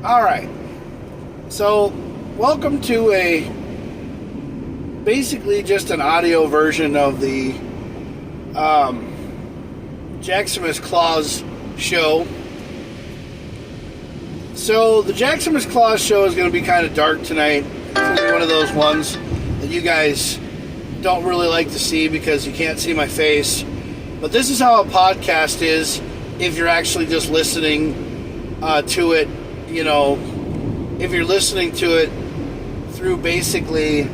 All right. So, welcome to a basically just an audio version of the Jackson's Claus show. So, the Jackson's Claus show is going to be kind of dark tonight. It's going to be one of those ones that you guys don't really like to see because you can't see my face. But this is how a podcast is if you're actually just listening to it. You know, if you're listening to it through basically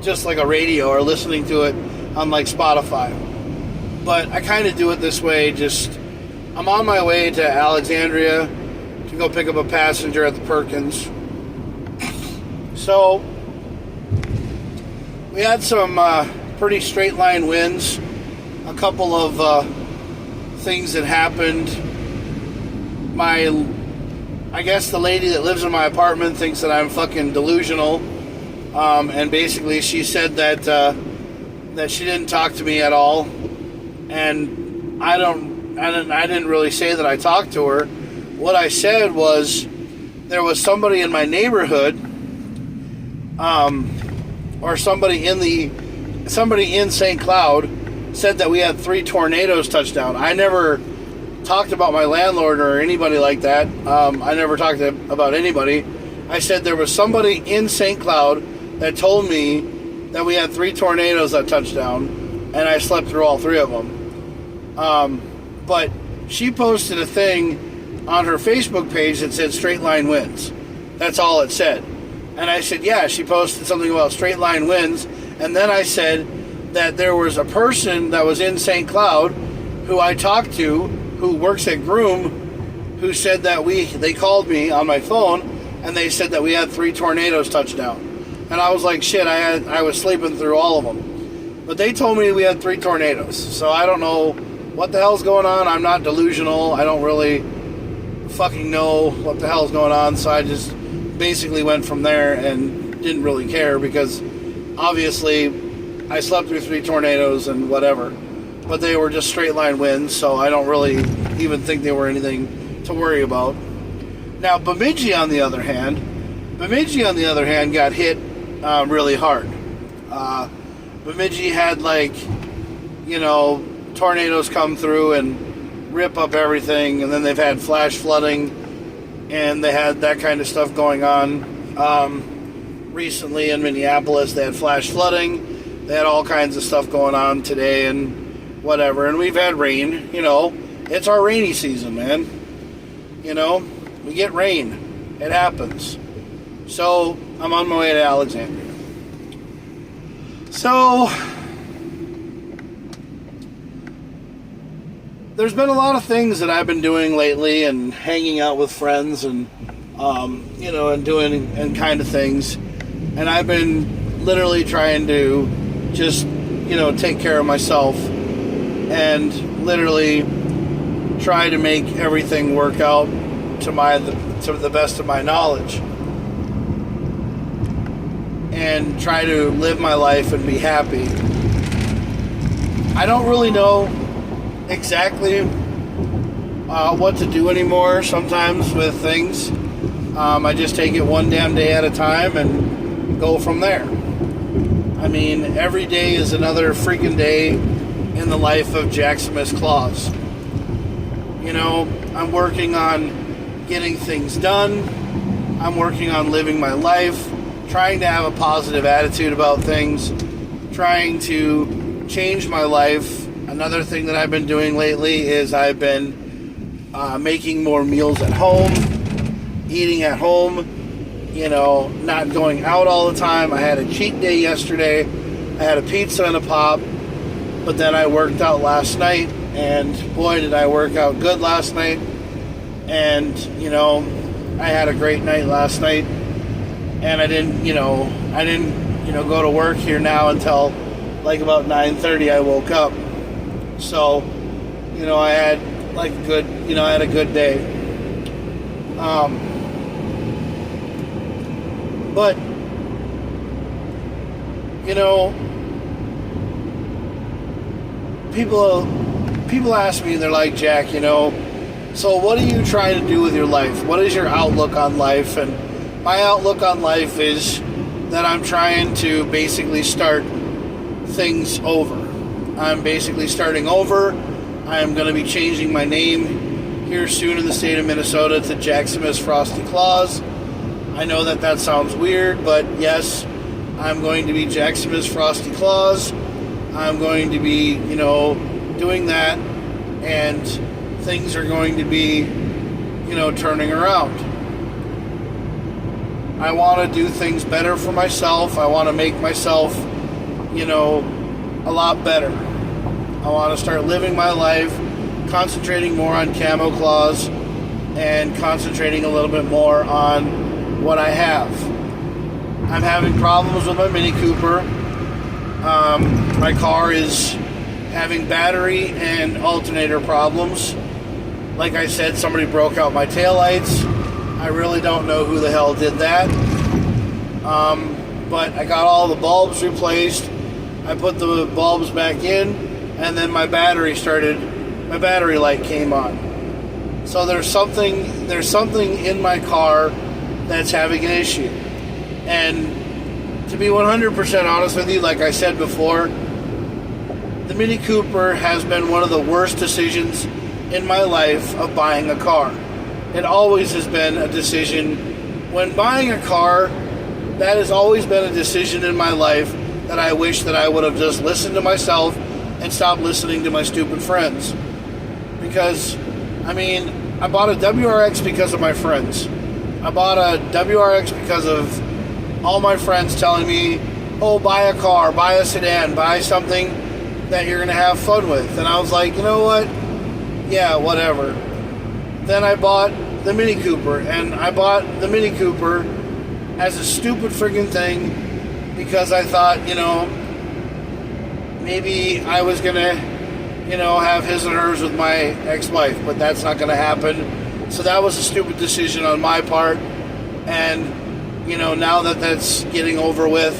just like a radio or listening to it on like Spotify. But I kind of do it this way. I'm on my way to Alexandria to go pick up a passenger at the Perkins. So we had some pretty straight line wins. A couple of things that happened. I guess the lady that lives in my apartment thinks that I'm fucking delusional, and basically she said that she didn't talk to me at all, and I didn't really say that I talked to her. What I said was there was somebody in my neighborhood, or somebody in St. Cloud said that we had 3 tornadoes touch down. I never talked about my landlord or anybody like that. I never talked about anybody. I said there was somebody in St. Cloud that told me that we had 3 tornadoes that touched down, and I slept through all 3 of them. But she posted a thing on her Facebook page that said straight line winds. That's all it said. And I said, yeah, she posted something about straight line winds. And then I said that there was a person that was in St. Cloud who I talked to, who works at Groom, who said that they called me on my phone and they said that we had 3 tornadoes touch down. And I was like, shit, I was sleeping through all of them. But they told me we had 3 tornadoes. So I don't know what the hell's going on. I'm not delusional. I don't really fucking know what the hell's going on. So I just basically went from there and didn't really care because obviously I slept through 3 tornadoes and whatever. But they were just straight line winds, so I don't really even think they were anything to worry about. Now, Bemidji, on the other hand, got hit really hard. Bemidji had, tornadoes come through and rip up everything, and then they've had flash flooding, and they had that kind of stuff going on. Recently in Minneapolis, they had flash flooding. They had all kinds of stuff going on today, and whatever, and we've had rain. It's our rainy season, man. We get rain. It happens. So I'm on my way to Alexandria. So there's been a lot of things that I've been doing lately, and hanging out with friends, and and doing and kind of things, and I've been literally trying to just take care of myself and literally try to make everything work out to the best of my knowledge, and try to live my life and be happy. I don't really know exactly what to do anymore sometimes with things. I just take it one damn day at a time and go from there. I mean, every day is another freaking day in the life of Jackson's Claus. I'm working on getting things done. I'm working on living my life, trying to have a positive attitude about things, trying to change my life. Another thing that I've been doing lately is I've been making more meals at home, eating at home, not going out all the time. I had a cheat day yesterday. I had a pizza and a pop. But then I worked out last night, and boy, did I work out good last night. And, I had a great night last night. And I didn't go to work here now until like about 9:30 I woke up. So, I had I had a good day. But, people ask me, they're like, Jack, So what are you trying to do with your life? What is your outlook on life? And my outlook on life is that I'm trying to basically start things over. I'm basically starting over. I'm going to be changing my name here soon in the state of Minnesota to Jaximus Frosty Claus. I know that sounds weird, but yes, I'm going to be Jaximus Frosty Claus. I'm going to be, doing that, and things are going to be, turning around. I want to do things better for myself. I want to make myself, a lot better. I want to start living my life, concentrating more on Camo Claus, and concentrating a little bit more on what I have. I'm having problems with my Mini Cooper. My car is having battery and alternator problems. Like I said, somebody broke out my taillights. I really don't know who the hell did that. But I got all the bulbs replaced. I put the bulbs back in, and then my battery light came on. So there's something in my car that's having an issue. And to be 100% honest with you, like I said before, the Mini Cooper has been one of the worst decisions in my life of buying a car. It always has been a decision. When buying a car, that has always been a decision in my life that I wish that I would have just listened to myself and stopped listening to my stupid friends. Because, I bought a WRX because of my friends. I bought a WRX because of all my friends telling me, oh, buy a car, buy a sedan, buy something that you're going to have fun with. And I was like, you know what? Yeah, whatever. Then I bought the Mini Cooper, and I bought the Mini Cooper as a stupid friggin' thing because I thought, maybe I was going to, have his and hers with my ex-wife, but that's not going to happen. So that was a stupid decision on my part. And, now that that's getting over with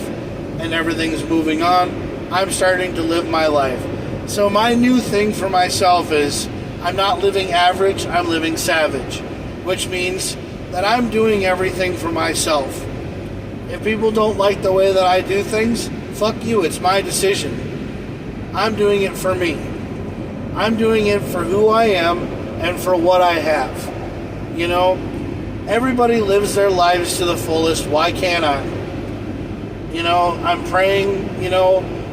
and everything's moving on, I'm starting to live my life. So my new thing for myself is I'm not living average, I'm living savage, which means that I'm doing everything for myself. If people don't like the way that I do things, fuck you, it's my decision. I'm doing it for me. I'm doing it for who I am and for what I have. Everybody lives their lives to the fullest. Why can't I? I'm praying,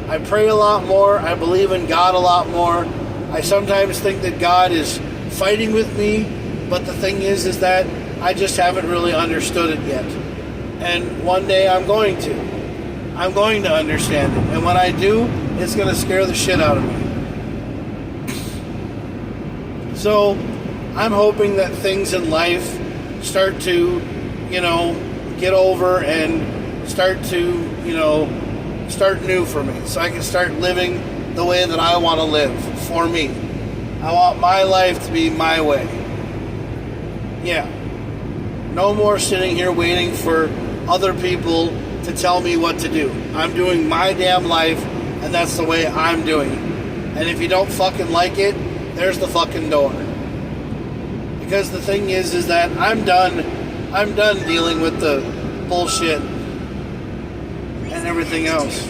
I pray a lot more. I believe in God a lot more. I sometimes think that God is fighting with me, but the thing is that I just haven't really understood it yet. And one day I'm going to. I'm going to understand it. And when I do, it's going to scare the shit out of me. So I'm hoping that things in life start to, get over and start to, start new for me. So I can start living the way that I want to live for me. I want my life to be my way. Yeah. No more sitting here waiting for other people to tell me what to do. I'm doing my damn life, and that's the way I'm doing it. And if you don't fucking like it, there's the fucking door. Because the thing is that I'm done dealing with the bullshit and everything else.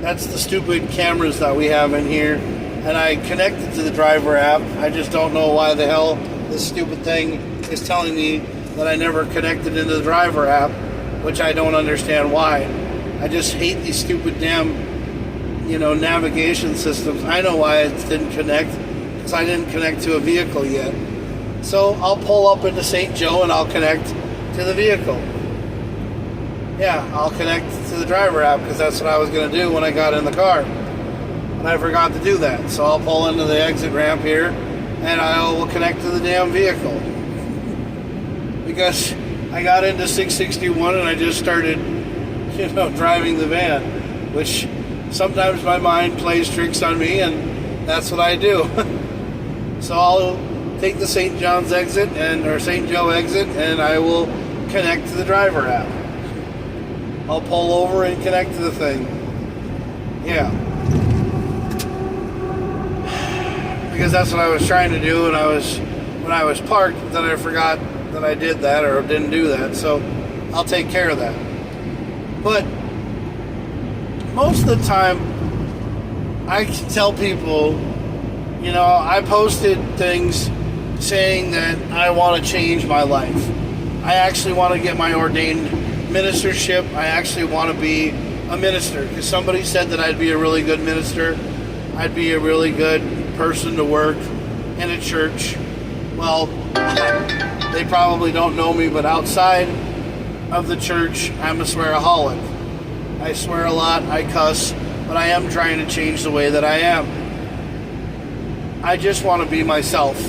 That's the stupid cameras that we have in here. And I connected to the driver app. I just don't know why the hell this stupid thing is telling me that I never connected into the driver app, which I don't understand why. I just hate these stupid damn, navigation systems. I know why it didn't connect, because I didn't connect to a vehicle yet. So I'll pull up into St. Joe and I'll connect to the vehicle. Yeah, I'll connect to the driver app because that's what I was going to do when I got in the car. And I forgot to do that. So I'll pull into the exit ramp here and I will connect to the damn vehicle. Because I got into 661 and I just started, driving the van. Which sometimes my mind plays tricks on me and that's what I do. So I'll take the St. John's exit or St. Joe exit and I will connect to the driver app. I'll pull over and connect to the thing. Yeah. because that's what I was trying to do when I was parked. Then I forgot that I did that or didn't do that. So I'll take care of that. But most of the time, I tell people, I posted things saying that I want to change my life. I actually want to get my ordained ministership. I actually want to be a minister because somebody said that I'd be a really good minister. I'd be a really good person to work in a church. Well, they probably don't know me, but outside of the church, I'm a swearaholic. I swear a lot, I cuss, but I am trying to change the way that I am. I just want to be myself.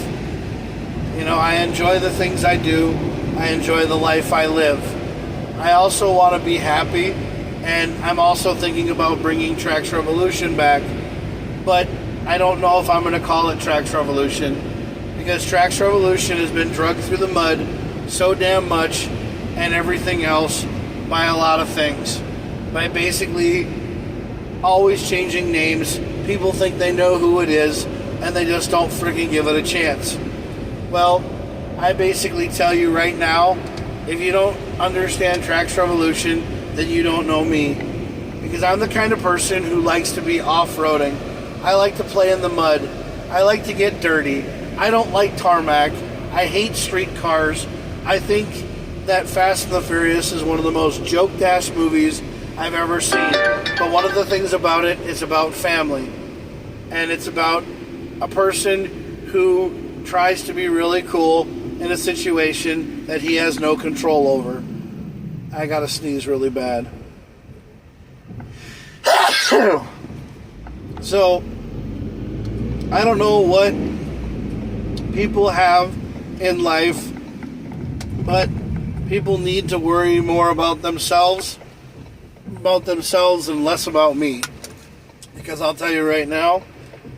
I enjoy the things I do. I enjoy the life I live. I also want to be happy, and I'm also thinking about bringing Trax Revolution back, but I don't know if I'm going to call it Trax Revolution, because Trax Revolution has been dragged through the mud so damn much, and everything else, by a lot of things. By basically always changing names. People think they know who it is, and they just don't freaking give it a chance. Well, I basically tell you right now, if you don't understand Trax Revolution, then you don't know me. Because I'm the kind of person who likes to be off-roading. I like to play in the mud. I like to get dirty. I don't like tarmac. I hate street cars. I think that Fast and the Furious is one of the most joked-ass movies I've ever seen. But one of the things about it is about family. And it's about a person who tries to be really cool in a situation that he has no control over. I gotta sneeze really bad. So, I don't know what people have in life, but people need to worry more about themselves and less about me. Because I'll tell you right now,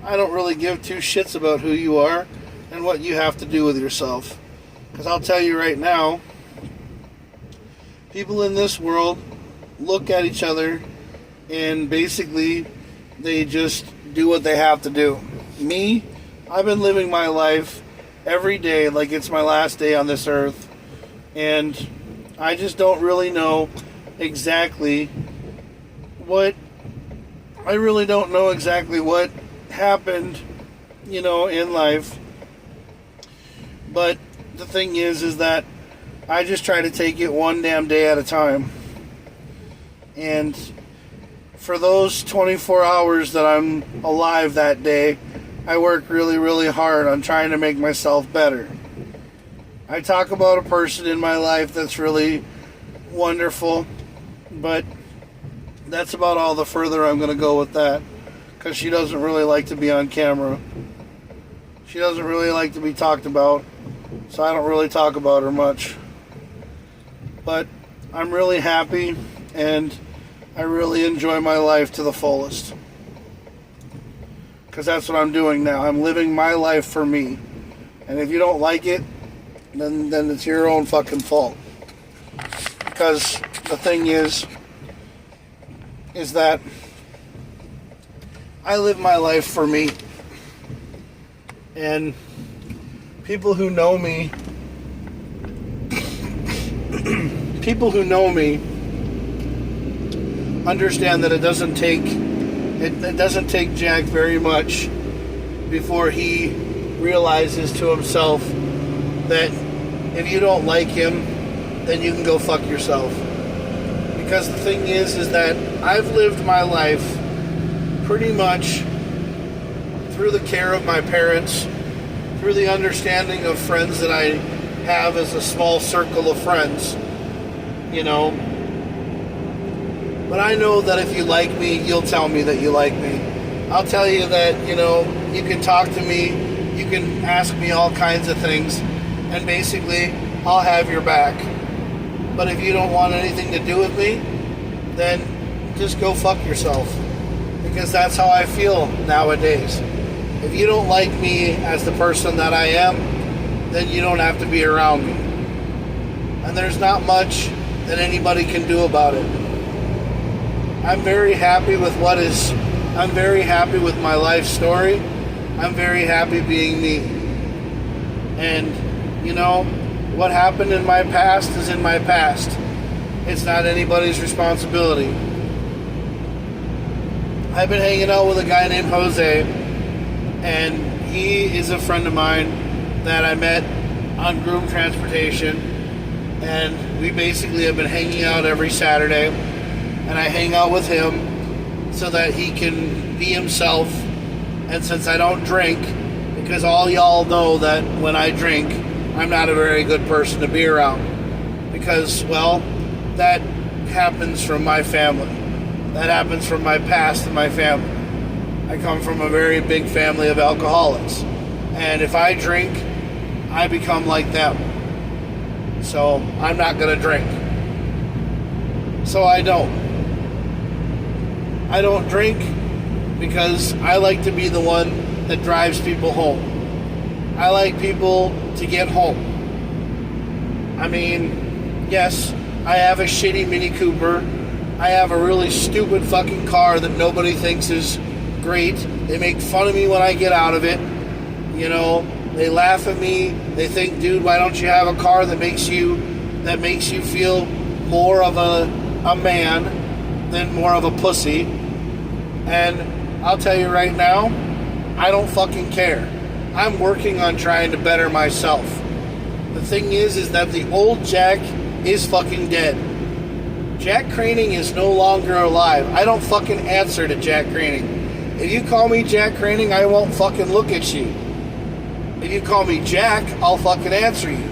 I don't really give two shits about who you are and what you have to do with yourself. Because I'll tell you right now, people in this world look at each other and basically they just do what they have to do. Me, I've been living my life every day like it's my last day on this earth, and I just don't really know exactly what happened, in life. But the thing is that I just try to take it one damn day at a time. And for those 24 hours that I'm alive that day, I work really, really hard on trying to make myself better. I talk about a person in my life that's really wonderful, but that's about all the further I'm going to go with that, because she doesn't really like to be on camera. She doesn't really like to be talked about, so I don't really talk about her much. But I'm really happy, and I really enjoy my life to the fullest. Because that's what I'm doing now. I'm living my life for me. And if you don't like it, then it's your own fucking fault. Because the thing is that I live my life for me. And people who know me understand that it doesn't take Jack very much before he realizes to himself that if you don't like him, then you can go fuck yourself. Because the thing is that I've lived my life pretty much through the care of my parents, through the understanding of friends that I have as a small circle of friends, But I know that if you like me, you'll tell me that you like me. I'll tell you that, you can talk to me, you can ask me all kinds of things, and basically, I'll have your back. But if you don't want anything to do with me, then just go fuck yourself. Because that's how I feel nowadays. If you don't like me as the person that I am, then you don't have to be around me. And there's not much that anybody can do about it. I'm very happy with my life story, I'm very happy being me. And, you know, what happened in my past is in my past. It's not anybody's responsibility. I've been hanging out with a guy named Jose, and he is a friend of mine that I met on Groom Transportation, and we basically have been hanging out every Saturday, and I hang out with him so that he can be himself. And since I don't drink, because all y'all know that when I drink, I'm not a very good person to be around, because, well, that happens from my family. That happens from my past and my family. I come from a very big family of alcoholics. And if I drink, I become like them. So I'm not going to drink. So I don't. I don't drink because I like to be the one that drives people home. I like people to get home. I mean, yes, I have a shitty Mini Cooper. I have a really stupid fucking car that nobody thinks is great. They make fun of me when I get out of it. You know, they laugh at me. They think, dude, why don't you have a car that makes you feel more of a man than more of a pussy? And I'll tell you right now, I don't fucking care. I'm working on trying to better myself. The thing is that the old Jack is fucking dead. Jack Craning is no longer alive. I don't fucking answer to Jack Craning. If you call me Jack Craning, I won't fucking look at you. If you call me Jack, I'll fucking answer you.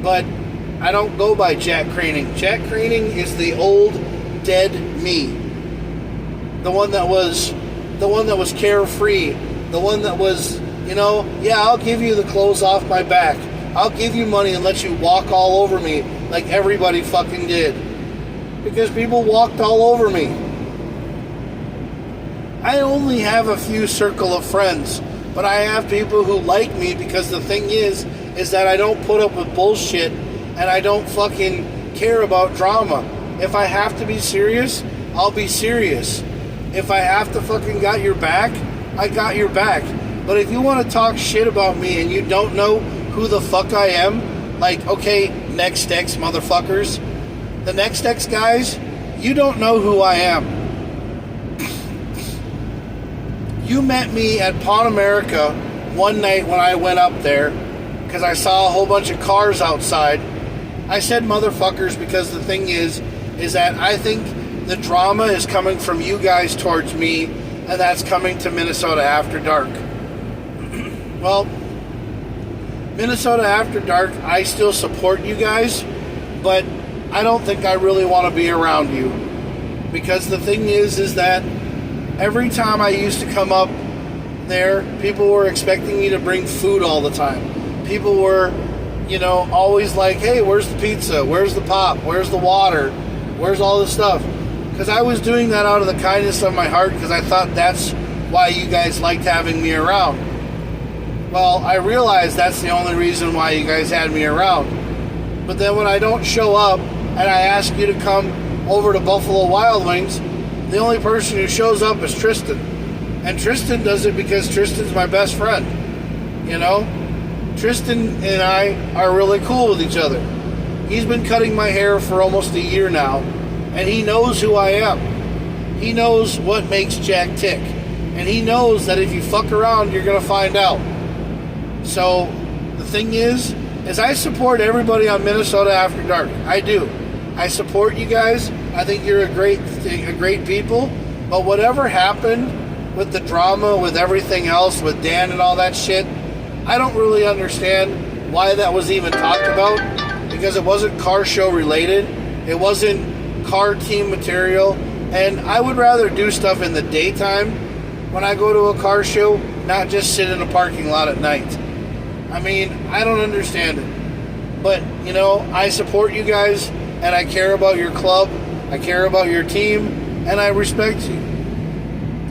But I don't go by Jack Craning. Jack Craning is the old dead me. The one that was carefree. The one that was, you know, yeah, I'll give you the clothes off my back. I'll give you money and let you walk all over me like everybody fucking did. Because people walked all over me. I only have a few circle of friends, but I have people who like me because the thing is that I don't put up with bullshit and I don't fucking care about drama. If I have to be serious, I'll be serious. If I have to fucking got your back, I got your back. But if you want to talk shit about me and you don't know who the fuck I am, like, okay, Next X motherfuckers, the Next X guys, you don't know who I am. You met me at Pawn America one night when I went up there because I saw a whole bunch of cars outside. I said motherfuckers because the thing is that I think the drama is coming from you guys towards me, and that's coming to Minnesota After Dark. Well, Minnesota After Dark, I still support you guys, but I don't think I really want to be around you. Because the thing is that every time I used to come up there, people were expecting me to bring food all the time. People were, you know, always like, hey, where's the pizza? Where's the pop? Where's the water? Where's all this stuff? Because I was doing that out of the kindness of my heart because I thought that's why you guys liked having me around. Well, I realized that's the only reason why you guys had me around. But then when I don't show up and I ask you to come over to Buffalo Wild Wings, the only person who shows up is Tristan. And Tristan does it because Tristan's my best friend. You know? Tristan and I are really cool with each other. He's been cutting my hair for almost a year now, and he knows who I am. He knows what makes Jack tick. And he knows that if you fuck around, you're going to find out. So, the thing is I support everybody on Minnesota After Dark. I do. I support you guys. I think you're a great people. But whatever happened with the drama, with everything else, with Dan and all that shit, I don't really understand why that was even talked about. Because it wasn't car show related. It wasn't car team material. And I would rather do stuff in the daytime when I go to a car show, not just sit in a parking lot at night. I mean, I don't understand it. But, you know, I support you guys, and I care about your club, I care about your team, and I respect you.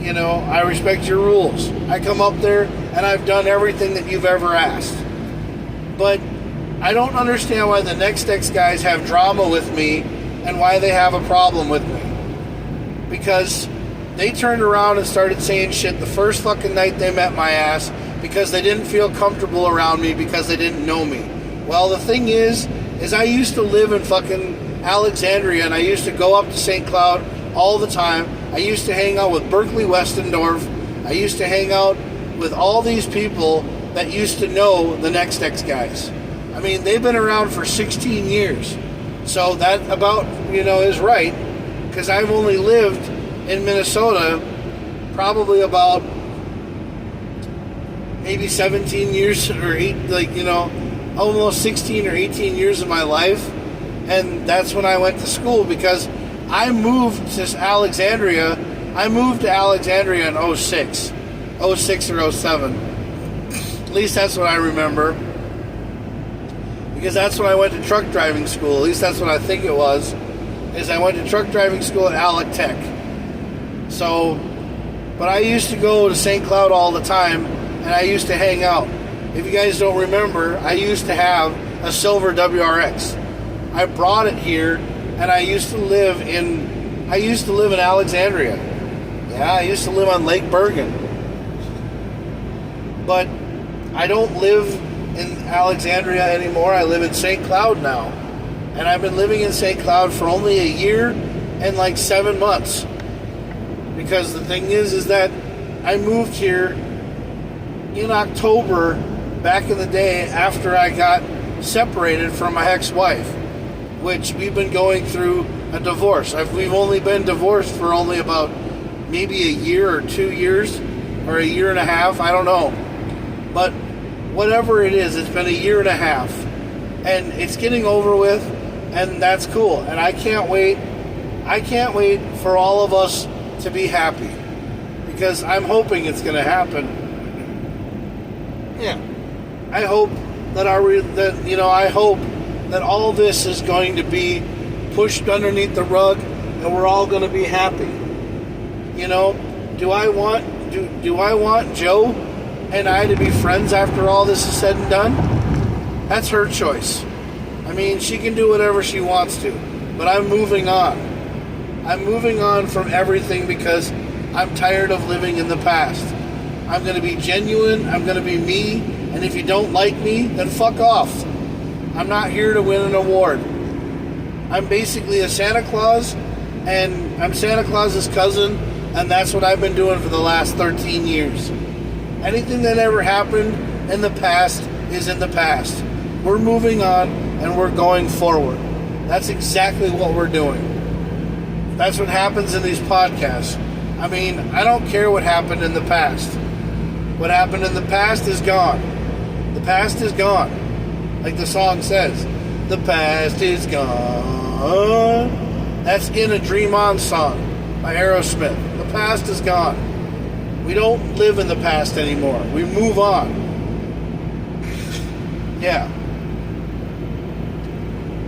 You know, I respect your rules. I come up there, and I've done everything that you've ever asked. But I don't understand why the Next X guys have drama with me, and why they have a problem with me. Because They turned around and started saying shit the first fucking night they met my ass because they didn't feel comfortable around me because they didn't know me. Well, the thing is I used to live in fucking Alexandria, and I used to go up to St. Cloud all the time. I used to hang out with Berkeley Westendorf. I used to hang out with all these people that used to know the Next X guys. I mean, they've been around for 16 years. So that about, is right, because I've only lived in Minnesota probably about maybe 17 years or almost 16 or 18 years of my life. And that's when I went to school, because I moved to Alexandria. I moved to Alexandria in 06 or 07. At least that's what I remember. Because that's when I went to truck driving school. At least that's what I think it was. Is I went to truck driving school at Alec Tech. So, but I used to go to St. Cloud all the time, and I used to hang out. If you guys don't remember, I used to have a silver WRX. I brought it here, and I used to live in Alexandria. Yeah, I used to live on Lake Bergen. But I don't live in Alexandria anymore. I live in St. Cloud now. And I've been living in St. Cloud for only a year and like 7 months. Because the thing is that I moved here in October back in the day after I got separated from my ex-wife, which we've been going through a divorce. We've only been divorced for only about maybe a year or 2 years or a year and a half. I don't know. But whatever it is, it's been a year and a half. And it's getting over with, and that's cool. And I can't wait for all of us to be happy, because I'm hoping it's going to happen. Yeah. I hope that I hope that all this is going to be pushed underneath the rug and we're all going to be happy. Do I want Joe and I to be friends after all this is said and done? That's her choice. I mean, she can do whatever she wants to, but I'm moving on. I'm moving on from everything because I'm tired of living in the past. I'm going to be genuine. I'm going to be me. And if you don't like me, then fuck off. I'm not here to win an award. I'm basically a Santa Claus, and I'm Santa Claus's cousin, and that's what I've been doing for the last 13 years. Anything that ever happened in the past is in the past. We're moving on, and we're going forward. That's exactly what we're doing. That's what happens in these podcasts. I mean, I don't care what happened in the past. What happened in the past is gone. The past is gone. Like the song says, the past is gone. That's in a Dream On song by Aerosmith. The past is gone. We don't live in the past anymore. We move on. Yeah.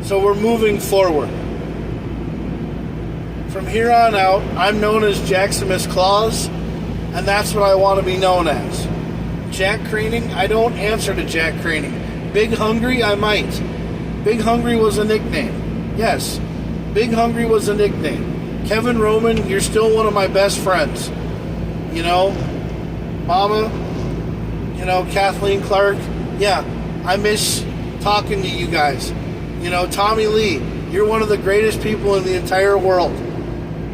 So we're moving forward. From here on out, I'm known as Jaximus Claus, and that's what I want to be known as. Jack Craning, I don't answer to Jack Craning. Big Hungry, I might. Big Hungry was a nickname. Yes, Big Hungry was a nickname. Kevin Roman, you're still one of my best friends. Mama, Kathleen Clark. Yeah, I miss talking to you guys. Tommy Lee, you're one of the greatest people in the entire world.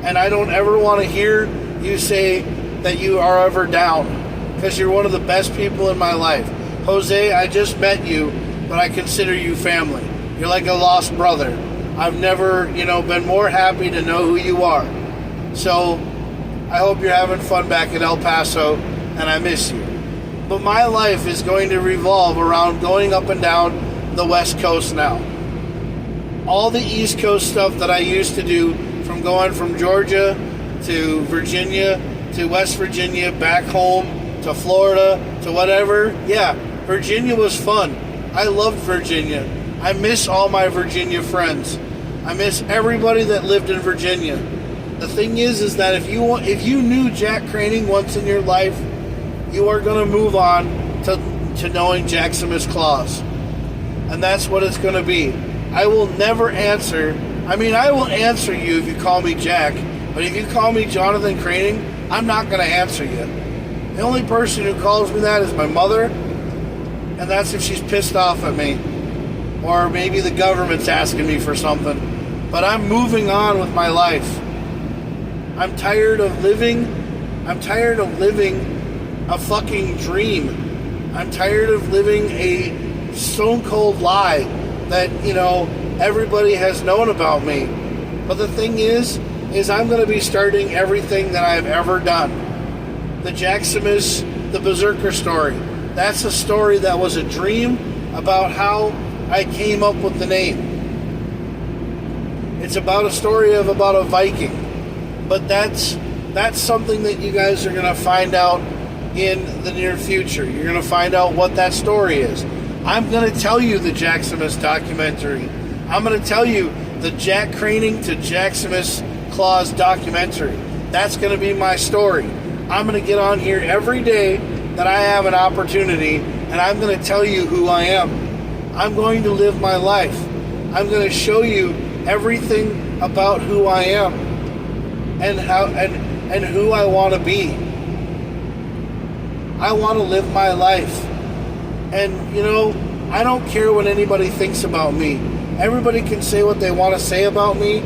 And I don't ever want to hear you say that you are ever down, because you're one of the best people in my life. Jose, I just met you, but I consider you family. You're like a lost brother. I've never, been more happy to know who you are. So, I hope you're having fun back at El Paso, and I miss you. But my life is going to revolve around going up and down the West Coast now. All the East Coast stuff that I used to do, from going from Georgia to Virginia to West Virginia, back home to Florida to whatever. Yeah, Virginia was fun. I loved Virginia. I miss all my Virginia friends. I miss everybody that lived in Virginia. The thing is that if you knew Jack Craning once in your life, you are going to move on to knowing Jaximus Claus. And that's what it's going to be. I will never answer. I mean, I will answer you if you call me Jack, But if you call me Jonathan Craning, I'm not going to answer you. The only person who calls me that is my mother, and that's if she's pissed off at me. Or maybe the government's asking me for something. But I'm moving on with my life. I'm tired of living a fucking dream. I'm tired of living a stone cold lie that, everybody has known about me. But the thing is I'm going to be starting everything that I've ever done. The Jaximus, the Berserker story. That's a story that was a dream about how I came up with the name. It's about a story about a Viking. But that's something that you guys are going to find out in the near future. You're going to find out what that story is. I'm going to tell you the Jaximus documentary. I'm going to tell you the Jack Craning to Jaximus Claus documentary. That's going to be my story. I'm going to get on here every day that I have an opportunity, and I'm going to tell you who I am. I'm going to live my life. I'm going to show you everything about who I am and how and who I want to be. I want to live my life. And, I don't care what anybody thinks about me. Everybody can say what they want to say about me,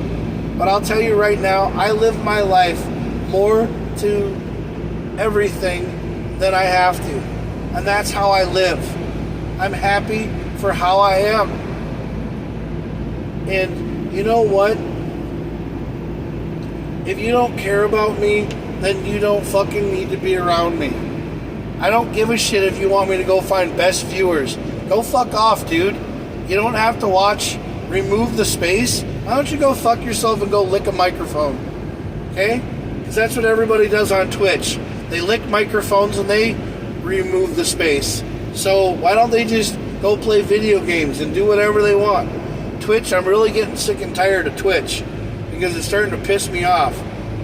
but I'll tell you right now, I live my life more to everything than I have to. And that's how I live. I'm happy for how I am. And you know what? If you don't care about me, then you don't fucking need to be around me. I don't give a shit if you want me to go find best viewers. Go fuck off, dude. You don't have to watch. Remove the space. Why don't you go fuck yourself and go lick a microphone? Okay? Because that's what everybody does on Twitch. They lick microphones and they remove the space. So why don't they just go play video games and do whatever they want? Twitch, I'm really getting sick and tired of Twitch because it's starting to piss me off.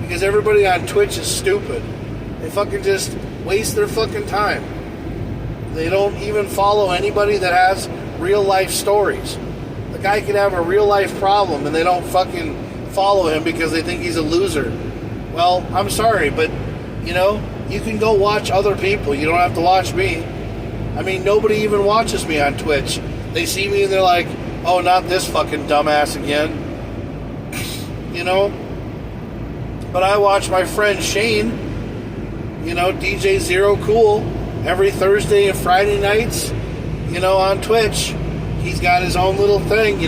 Because everybody on Twitch is stupid. They fucking just waste their fucking time. They don't even follow anybody that has real life stories. The guy could have a real life problem and they don't fucking follow him because they think he's a loser. Well, I'm sorry, but you can go watch other people. You don't have to watch me. I mean, nobody even watches me on Twitch. They see me and they're like, oh, not this fucking dumbass again. But I watch my friend Shane, DJ Zero Cool, every Thursday and Friday nights, on Twitch. He's got his own little thing,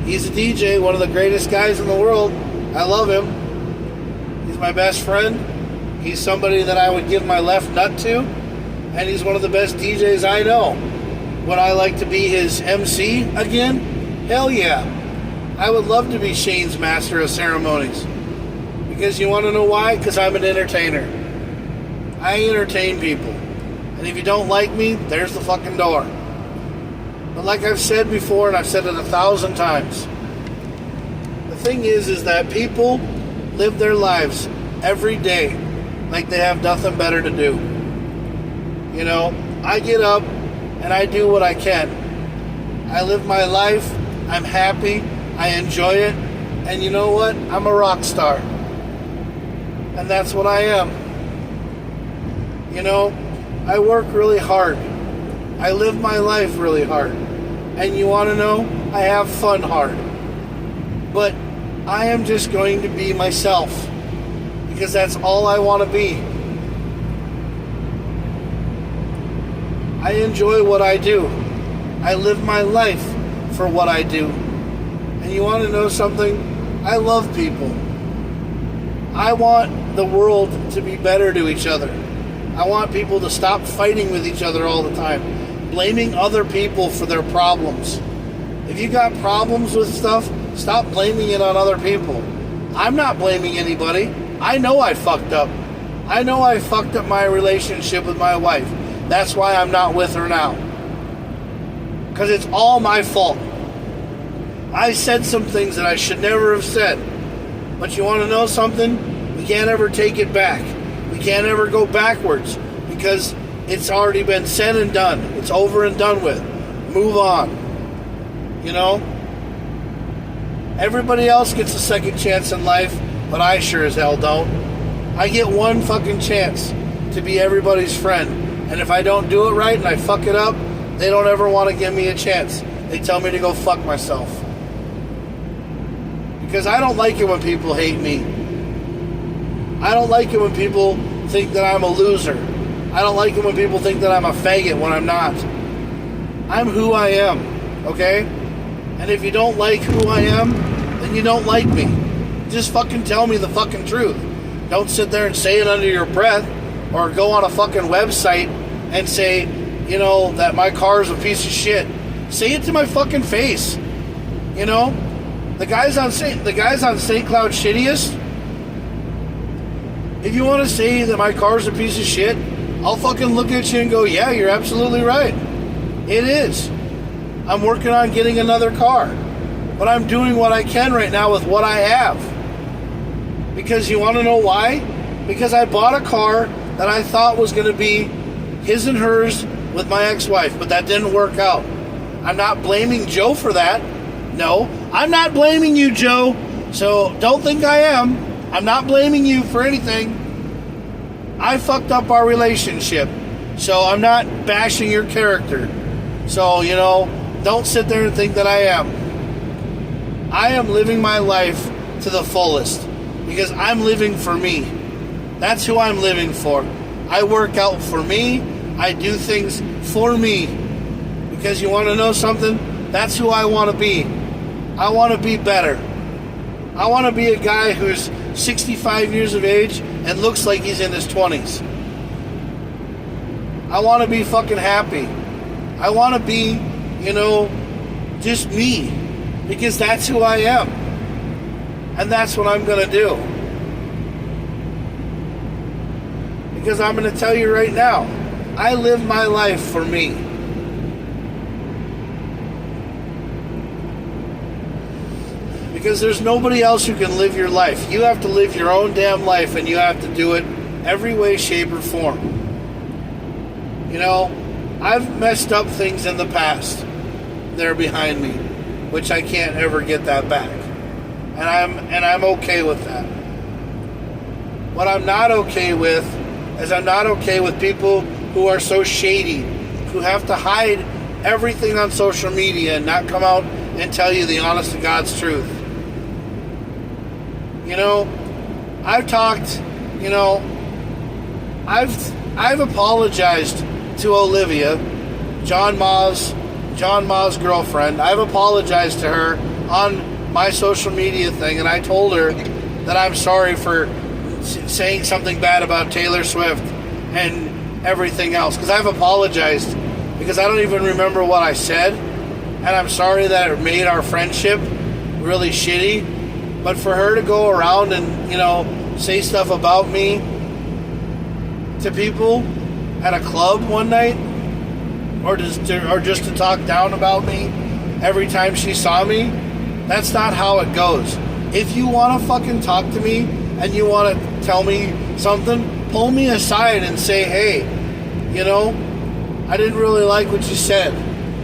He's a DJ, one of the greatest guys in the world. I love him. He's my best friend. He's somebody that I would give my left nut to. And he's one of the best DJs I know. Would I like to be his MC again? Hell yeah. I would love to be Shane's master of ceremonies. Because you want to know why? Because I'm an entertainer. I entertain people. And if you don't like me, there's the fucking door. But like I've said before, and I've said it 1,000 times, the thing is that people live their lives every day like they have nothing better to do. I get up and I do what I can. I live my life. I'm happy. I enjoy it. And you know what? I'm a rock star. And that's what I am. I work really hard. I live my life really hard. And you want to know? I have fun hard. But I am just going to be myself. Because that's all I want to be. I enjoy what I do. I live my life for what I do. And you want to know something? I love people. I want the world to be better to each other. I want people to stop fighting with each other all the time, blaming other people for their problems. If you got problems with stuff, stop blaming it on other people. I'm not blaming anybody. I know I fucked up. I know I fucked up my relationship with my wife. That's why I'm not with her now. Because it's all my fault. I said some things that I should never have said. But you want to know something? We can't ever take it back. We can't ever go backwards. Because it's already been said and done. It's over and done with. Move on. Everybody else gets a second chance in life but I sure as hell don't. I get one fucking chance to be everybody's friend. And if I don't do it right and I fuck it up, they don't ever want to give me a chance. They tell me to go fuck myself. Because I don't like it when people hate me. I don't like it when people think that I'm a loser. I don't like it when people think that I'm a faggot when I'm not. I'm who I am, okay? And if you don't like who I am, then you don't like me. Just fucking tell me the fucking truth. Don't sit there and say it under your breath, or go on a fucking website and say, you know, that my car is a piece of shit. Say it to my fucking face. You know? The guys on St. Cloud Shittiest, if you want to say that my car's a piece of shit, I'll fucking look at you and go, yeah, you're absolutely right. It is. I'm working on getting another car. But I'm doing what I can right now with what I have. Because you want to know why? Because I bought a car that I thought was going to be his and hers with my ex-wife, but that didn't work out. I'm not blaming Joe for that. No, I'm not blaming you, Joe. So don't think I am. I'm not blaming you for anything. I fucked up our relationship. So I'm not bashing your character. So, you know, don't sit there and think that I am. I am living my life to the fullest because I'm living for me. That's who I'm living for. I work out for me. I do things for me. Because you want to know something? That's who I want to be. I want to be better. I want to be a guy who's 65 years of age and looks like he's in his 20s. I want to be fucking happy. I want to be, you know, just me. Because that's who I am. And that's what I'm going to do. Because I'm going to tell you right now, I live my life for me. Because there's nobody else who can live your life. You have to live your own damn life, and you have to do it every way, shape, or form. You know, I've messed up things in the past. They're behind me, which I can't ever get that back. And I'm okay with that. What I'm not okay with is I'm not okay with people who are so shady, who have to hide everything on social media and not come out and tell you the honest to God's truth. You know, I've talked, you know, I've apologized to Olivia, John Ma's girlfriend. I've apologized to her on my social media thing, and I told her that I'm sorry for saying something bad about Taylor Swift and everything else, because I've apologized, because I don't even remember what I said, and I'm sorry that it made our friendship really shitty. But for her to go around and, you know, say stuff about me to people at a club one night, or just to talk down about me every time she saw me, that's not how it goes. If you want to fucking talk to me and you want to tell me something, pull me aside and say, hey, you know, I didn't really like what you said.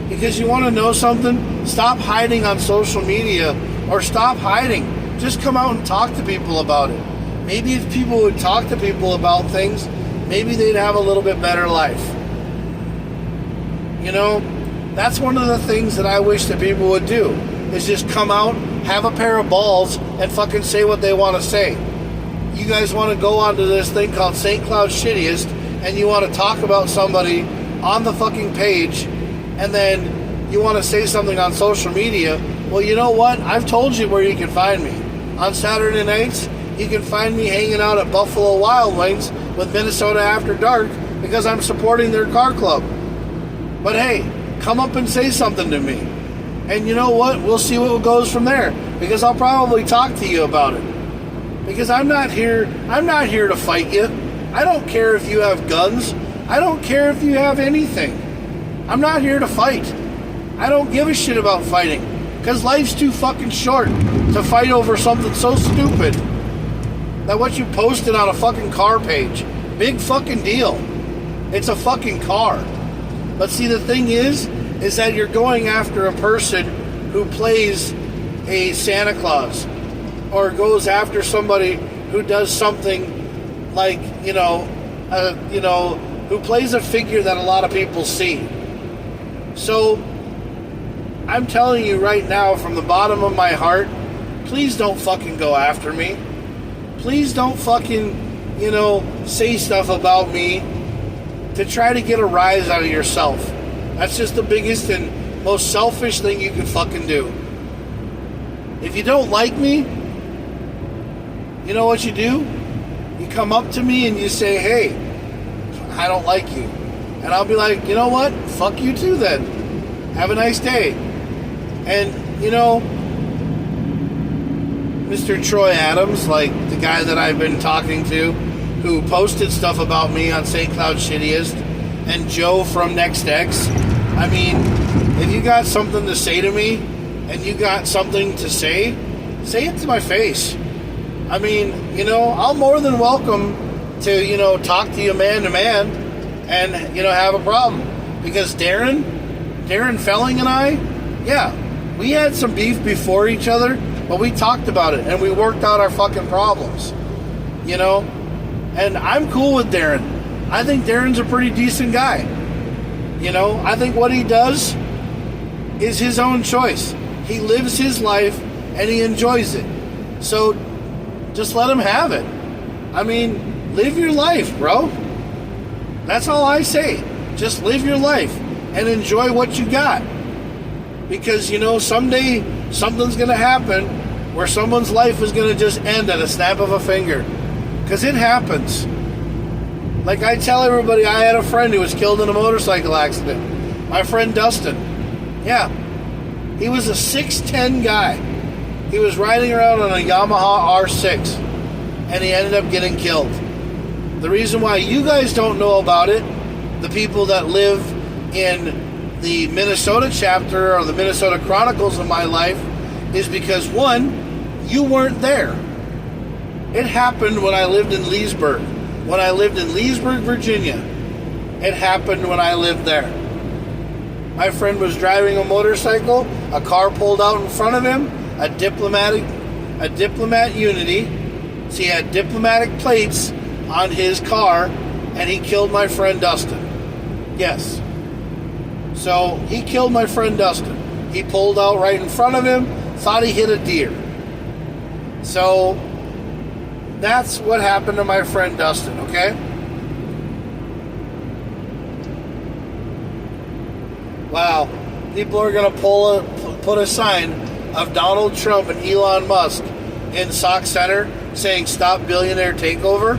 Because you want to know something? Stop hiding on social media, or stop hiding. Just come out and talk to people about it. Maybe if people would talk to people about things, maybe they'd have a little bit better life. You know, that's one of the things that I wish that people would do, is just come out, have a pair of balls, and fucking say what they want to say. You guys want to go onto this thing called St. Cloud Shittiest, and you want to talk about somebody on the fucking page, and then you want to say something on social media. Well, you know what? I've told you where you can find me. On Saturday nights, you can find me hanging out at Buffalo Wild Wings with Minnesota After Dark, because I'm supporting their car club. But hey, come up and say something to me. And you know what? We'll see what goes from there. Because I'll probably talk to you about it. Because I'm not here to fight you. I don't care if you have guns. I don't care if you have anything. I'm not here to fight. I don't give a shit about fighting. Because life's too fucking short to fight over something so stupid that what you posted on a fucking car page. Big fucking deal. It's a fucking car. But see, the thing is that you're going after a person who plays a Santa Claus. or goes after somebody who does something like, who plays a figure that a lot of people see. So, I'm telling you right now from the bottom of my heart, please don't fucking go after me. Please don't fucking, say stuff about me to try to get a rise out of yourself. That's just the biggest and most selfish thing you can fucking do. If you don't like me, you know what you do? You come up to me and you say, hey, I don't like you. And I'll be like, you know what? Fuck you too then. Have a nice day. And, Mr. Troy Adams, like the guy that I've been talking to, who posted stuff about me on St. Cloud Shittiest, and Joe from NextX. I mean, if you got something to say to me, and you got something to say it to my face. I mean, I'm more than welcome to, talk to you man to man and, have a problem. Because Darren Felling and I, yeah, we had some beef before each other, but we talked about it and we worked out our fucking problems. And I'm cool with Darren. I think Darren's a pretty decent guy. I think what he does is his own choice. He lives his life and he enjoys it. So just let him have it. I mean, live your life, bro. That's all I say. Just live your life and enjoy what you got. Because, someday something's going to happen where someone's life is going to just end at a snap of a finger. Because it happens. Like I tell everybody, I had a friend who was killed in a motorcycle accident. My friend Dustin. Yeah. He was a 6'10" guy. He was riding around on a Yamaha R6. And he ended up getting killed. The reason why you guys don't know about it, the people that live in the Minnesota chapter or the Minnesota Chronicles of my life, is because, one, you weren't there. It happened when I lived in Leesburg. When I lived in Leesburg, Virginia. It happened when I lived there. My friend was driving a motorcycle. A car pulled out in front of him. A Diplomat Unity. So he had diplomatic plates on his car, and he killed my friend Dustin. Yes. So he killed my friend Dustin. He pulled out right in front of him, thought he hit a deer. So that's what happened to my friend Dustin, okay? Wow. People are going to put a sign of Donald Trump and Elon Musk in Sauk Center saying stop billionaire takeover?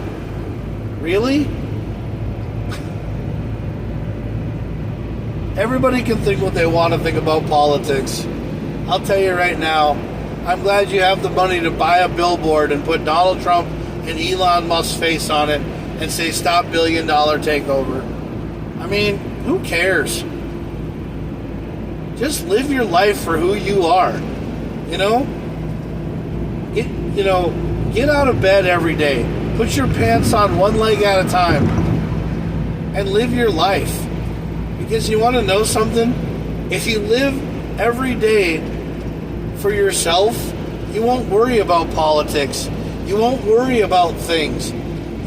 Really? Everybody can think what they want to think about politics. I'll tell you right now, I'm glad you have the money to buy a billboard and put Donald Trump and Elon Musk's face on it and say stop $1 billion takeover. I mean, who cares? Just live your life for who you are. Get out of bed every day. Put your pants on one leg at a time and live your life. Because you want to know something? If you live every day for yourself, you won't worry about politics. You won't worry about things.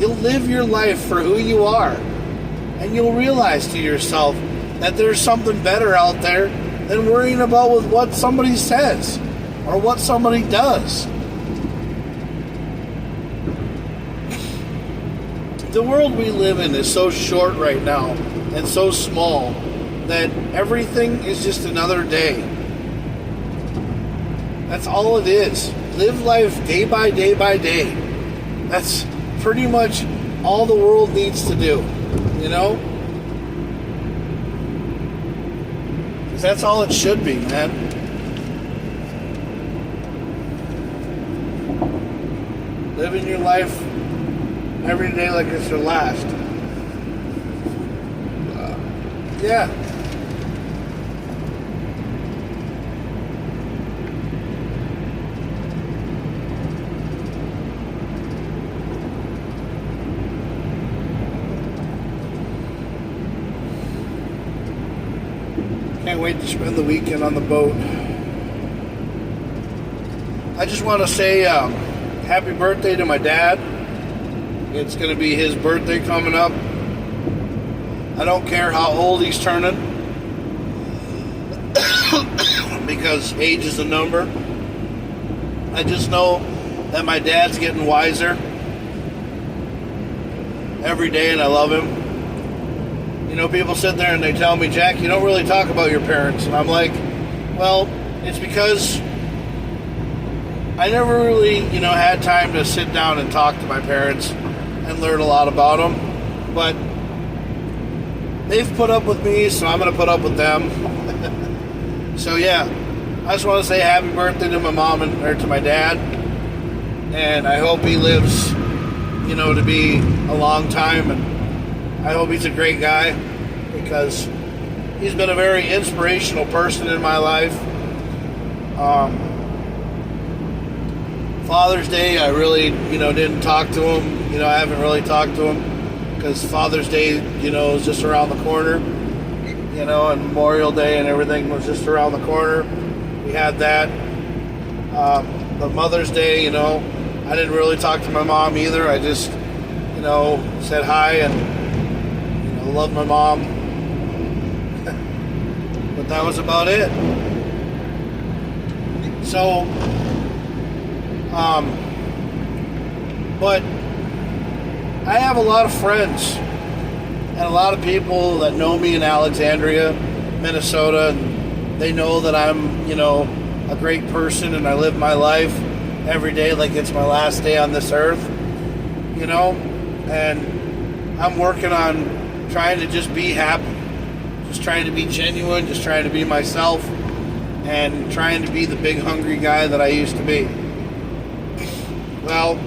You'll live your life for who you are. And you'll realize to yourself that there's something better out there than worrying about with what somebody says or what somebody does. The world we live in is so short right now and so small that everything is just another day. That's all it is. Live life day by day by day. That's pretty much all the world needs to do, Because that's all it should be, man. Living your life every day like it's your last. Yeah. Can't wait to spend the weekend on the boat. I just want to say happy birthday to my dad. It's going to be his birthday coming up. I don't care how old he's turning because age is a number. I just know that my dad's getting wiser every day, and I love him. You know, people sit there and they tell me, Jack, you don't really talk about your parents. And I'm like, well, it's because I never really, had time to sit down and talk to my parents and learn a lot about them. But they've put up with me, so I'm going to put up with them. So, yeah, I just want to say happy birthday to my mom or to my dad. And I hope he lives, to be a long time. And I hope he's a great guy because he's been a very inspirational person in my life. Father's Day, I really, didn't talk to him. I haven't really talked to him because Father's Day, is just around the corner. And Memorial Day and everything was just around the corner. We had that. But Mother's Day, I didn't really talk to my mom either. I just, said hi and, loved my mom. But that was about it. So, but I have a lot of friends and a lot of people that know me in Alexandria, Minnesota, and they know that I'm, a great person and I live my life every day like it's my last day on this earth, and I'm working on trying to just be happy, just trying to be genuine, just trying to be myself, and trying to be the big hungry guy that I used to be. Well,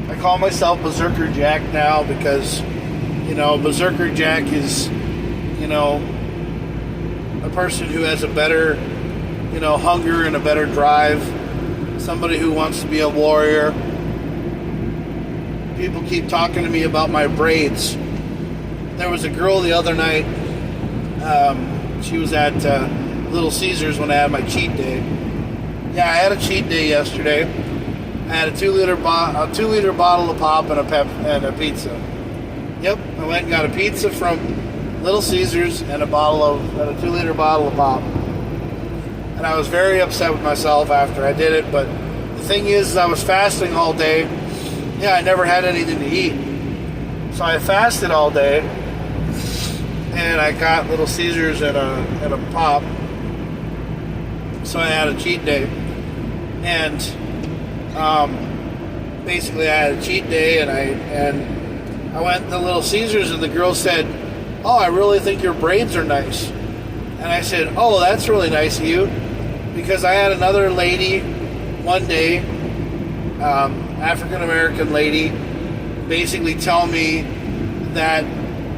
I call myself Berserker Jack now because, Berserker Jack is, a person who has a better, hunger and a better drive, somebody who wants to be a warrior. People keep talking to me about my braids. There was a girl the other night, she was at Little Caesars when I had my cheat day. Yeah, I had a cheat day yesterday. I had a 2-liter bottle of pop and a pizza. Yep, I went and got a pizza from Little Caesars and a 2-liter bottle of pop. And I was very upset with myself after I did it. But the thing is, I was fasting all day. Yeah, I never had anything to eat, so I fasted all day, and I got Little Caesars and a pop. So I had a cheat day, and basically I had a cheat day, and I went to Little Caesars, and the girl said, "Oh, I really think your braids are nice." And I said, "Oh, that's really nice of you," because I had another lady one day, African American lady, basically tell me that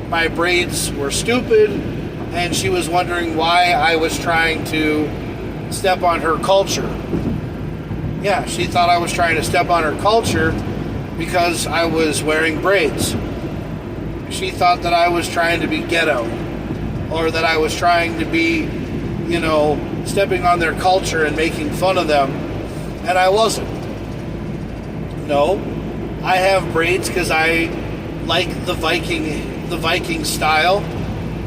my braids were stupid, and she was wondering why I was trying to step on her culture. Yeah, she thought I was trying to step on her culture because I was wearing braids. She thought that I was trying to be ghetto, or that I was trying to be, stepping on their culture and making fun of them, and I wasn't. No, I have braids because I like the Viking style.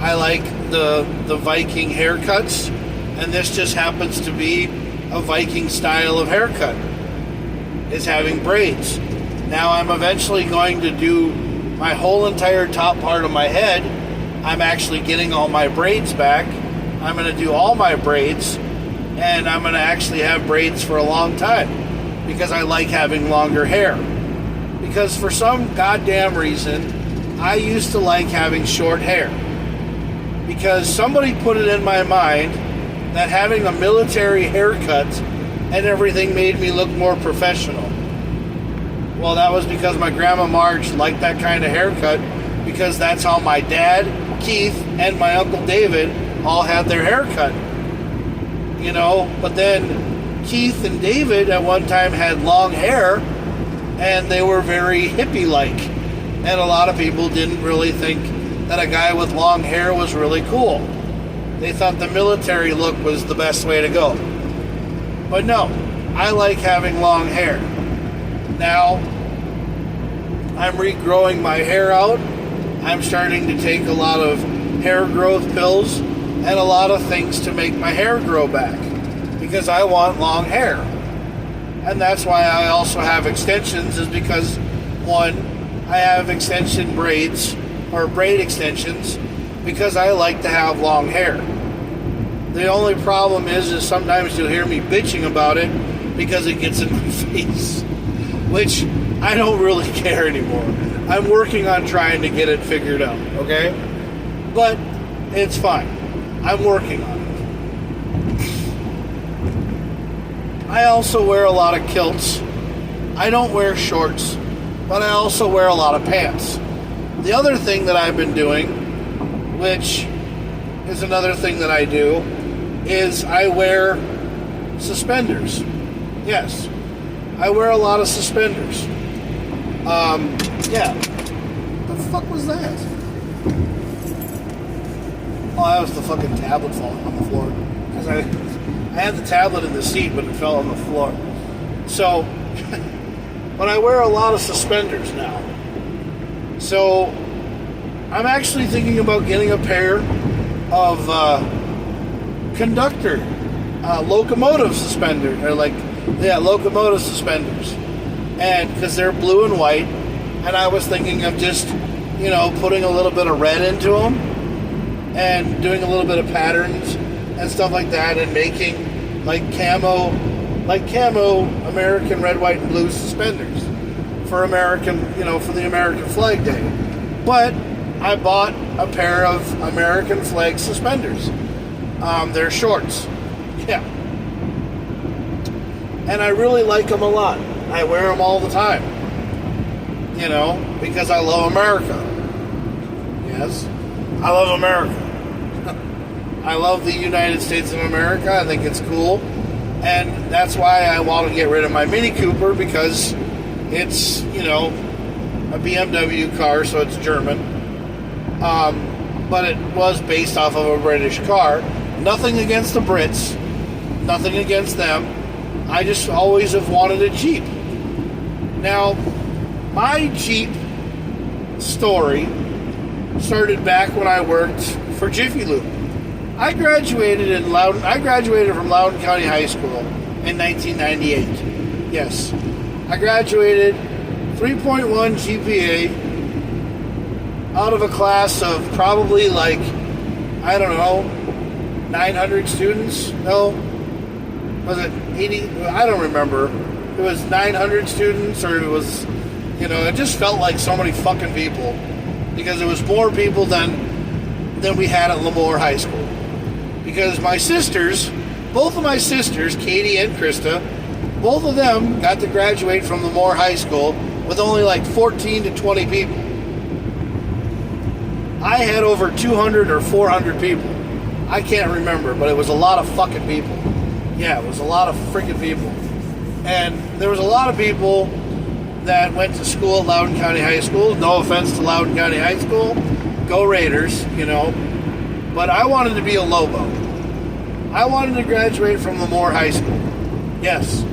I like the Viking haircuts, and this just happens to be a Viking style of haircut, is having braids. Now I'm eventually going to do my whole entire top part of my head. I'm actually getting all my braids back. I'm going to do all my braids, and I'm going to actually have braids for a long time because I like having longer hair. Because for some goddamn reason, I used to like having short hair. Because somebody put it in my mind that having a military haircut and everything made me look more professional. Well, that was because my grandma Marge liked that kind of haircut, because that's how my dad, Keith, and my Uncle David all had their haircut. But then Keith and David at one time had long hair, and they were very hippie-like. And a lot of people didn't really think that a guy with long hair was really cool. They thought the military look was the best way to go. But no, I like having long hair. Now, I'm regrowing my hair out. I'm starting to take a lot of hair growth pills and a lot of things to make my hair grow back because I want long hair. And that's why I also have extensions, is because, one, I have extension braids or braid extensions because I like to have long hair. The only problem is sometimes you'll hear me bitching about it because it gets in my face, which I don't really care anymore. I'm working on trying to get it figured out, okay? But it's fine. I'm working on it. I also wear a lot of kilts. I don't wear shorts, but I also wear a lot of pants. The other thing that I've been doing, which is another thing that I do, is I wear suspenders. Yes, I wear a lot of suspenders. Yeah. What the fuck was that? Oh, that was the fucking tablet falling on the floor. Because I had the tablet in the seat, but it fell on the floor. So, but I wear a lot of suspenders now. So, I'm actually thinking about getting a pair of conductor locomotive suspenders, or locomotive suspenders, and because they're blue and white, and I was thinking of just, putting a little bit of red into them, and doing a little bit of patterns and stuff like that, and making like camo American red, white, and blue suspenders for American, for the American Flag Day. But I bought a pair of American flag suspenders. They're shorts. Yeah. And I really like them a lot. I wear them all the time. Because I love America. Yes. I love America. I love the United States of America. I think it's cool. And that's why I want to get rid of my Mini Cooper, because it's, a BMW car, so it's German. But it was based off of a British car. Nothing against the Brits. Nothing against them. I just always have wanted a Jeep. Now, my Jeep story started back when I worked for Jiffy Lube. I graduated from Loudoun County High School in 1998. Yes. I graduated 3.1 GPA out of a class of probably 900 students? No. Was it 80? I don't remember. It was 900 students, or it was, it just felt like so many fucking people, because it was more people than we had at Lemoore High School. Because my sisters, both of my sisters, Katie and Krista, both of them got to graduate from Lemoore High School with only 14 to 20 people. I had over 200 or 400 people. I can't remember, but it was a lot of fucking people. Yeah, it was a lot of freaking people. And there was a lot of people that went to school at Loudoun County High School. No offense to Loudoun County High School. Go Raiders, But I wanted to be a Lobo. I wanted to graduate from Lemoore High School. Yes.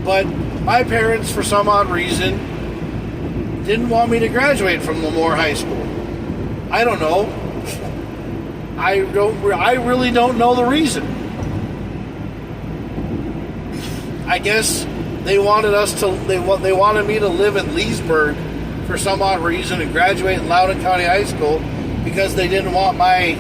But my parents, for some odd reason, didn't want me to graduate from Lemoore High School. I don't know. I really don't know the reason. I guess they wanted they wanted me to live in Leesburg for some odd reason and graduate in Loudoun County High School, because they didn't want my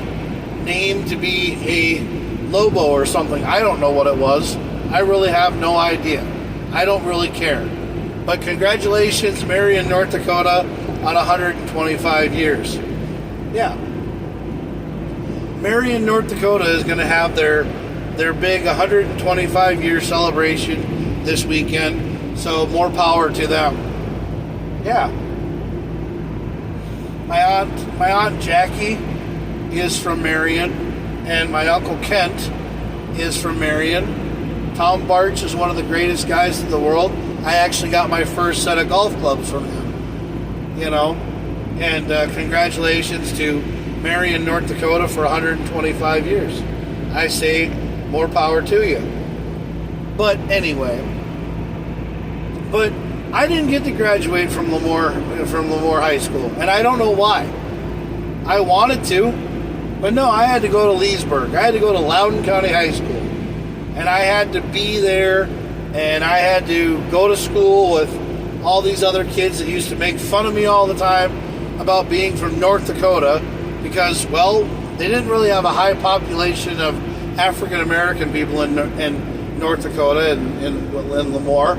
name to be a Lobo or something. I don't know what it was. I really have no idea. I don't really care. But congratulations, Marion, North Dakota, on 125 years. Yeah. Marion, North Dakota is going to have their big 125-year celebration this weekend, so more power to them. Yeah. My aunt Jackie is from Marion, and my Uncle Kent is from Marion. Tom Barch is one of the greatest guys in the world. I actually got my first set of golf clubs from him. And congratulations to Marion, North Dakota for 125 years. I say more power to you. But anyway, I didn't get to graduate from Lemoore High School, and I don't know why. I wanted to, but no, I had to go to Leesburg. I had to go to Loudoun County High School, and I had to be there, and I had to go to school with all these other kids that used to make fun of me all the time about being from North Dakota because, well, they didn't really have a high population of African American people in North Dakota and in Lemoore.